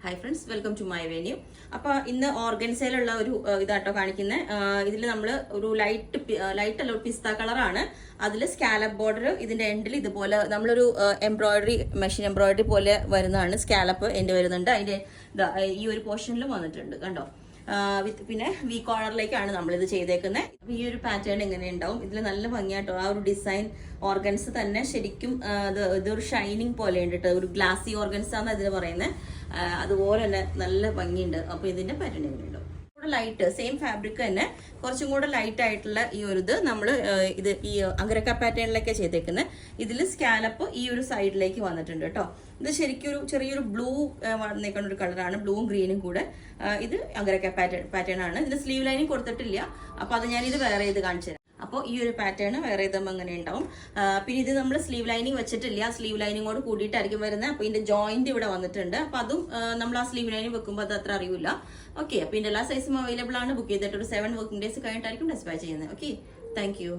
Hi friends, welcome to my venue. അപ്പൊ ഇന്ന് ഓർഗൻസയിലുള്ള ഒരു ഇതാട്ടോ കാണിക്കുന്നത്. ഇതിൽ നമ്മൾ ഒരു ലൈറ്റ് അല്ല, പിസ്ത കളറാണ്. അതിൽ സ്കാലപ്പ് ബോർഡർ ഇതിന്റെ എൻഡിൽ ഇതുപോലെ നമ്മളൊരു എംബ്രോയിഡറി, മെഷീൻ എംബ്രോയിഡറി പോലെ വരുന്നതാണ്. സ്കാലപ്പ് എൻഡ് വരുന്നുണ്ട്. അതിന്റെ ഈ ഒരു പോർഷനിലും വന്നിട്ടുണ്ട്, കണ്ടോ. പിന്നെ വി കോർണറിലേക്കാണ് നമ്മളിത് ചെയ്തേക്കുന്നത്. അപ്പൊ ഈ ഒരു പാറ്റേൺ എങ്ങനെ ഉണ്ടാവും, ഇതിൽ നല്ല ഭംഗിയായിട്ടോ. ആ ഒരു ഡിസൈൻ ഓർഗൻസ് തന്നെ ശരിക്കും ഇതൊരു ഷൈനിങ് പോലെ ഉണ്ട് കേട്ടോ. ഒരു ഗ്ലാസി ഓർഗൻസ് ആണ് ഇതിന് പറയുന്നത്. അതുപോലെ തന്നെ നല്ല ഭംഗിയുണ്ട്. അപ്പൊ ഇതിന്റെ പാറ്റേൺ എങ്ങനെ ഉണ്ടാവും, ലൈറ്റ് സെയിം ഫാബ്രിക് തന്നെ കുറച്ചും കൂടെ ലൈറ്റ് ആയിട്ടുള്ള ഈ ഒരു ഇത് നമ്മൾ ഈ അഗ്രക്ക പാറ്റേണിലേക്ക് ചെയ്തേക്കുന്നത്. ഇതിൽ സ്കാലപ്പ് ഈ ഒരു സൈഡിലേക്ക് വന്നിട്ടുണ്ട് കേട്ടോ. ഇത് ശരിക്കും ഒരു ചെറിയൊരു ബ്ലൂ വന്നേക്കുന്ന ഒരു കളറാണ്, ബ്ലൂവും ഗ്രീനും കൂടെ. ഇത് അഗ്രക്ക പാറ്റേൺ ആണ്. ഇതിന് സ്ലീവ് ലൈനിങ് കൊടുത്തിട്ടില്ല. അപ്പൊ അത് ഞാനിത് വേറെ ഇത് കാണിച്ചു തരാം. അപ്പോൾ ഈ ഒരു പാറ്റേൺ വേറെ ഇതുമ്പോൾ അങ്ങനെ ഉണ്ടാവും. പിന്നെ ഇത് നമ്മൾ സ്ലീവ് ലൈനിങ് വെച്ചിട്ടില്ല, സ്ലീവ് ലൈനിങ്ങോട് കൂടിയിട്ടായിരിക്കും വരുന്നത്. അപ്പോൾ ഇതിന്റെ ജോയിന്റ് ഇവിടെ വന്നിട്ടുണ്ട്. അപ്പോൾ അതും നമ്മൾ ആ സ്ലീവ് ലൈനിങ് വെക്കുമ്പോൾ അത് അത്ര അറിയില്ല. ഓക്കെ, അപ്പോൾ ഇതിന്റെ എല്ലാ സൈസും അവൈലബിൾ ആണ്. ബുക്ക് ചെയ്തിട്ട് ഒരു 7 വർക്കിംഗ് ഡേയ്സ് കഴിഞ്ഞിട്ടായിരിക്കും ഡിസ്പാച്ച് ചെയ്യുന്നത്. Okay, thank you.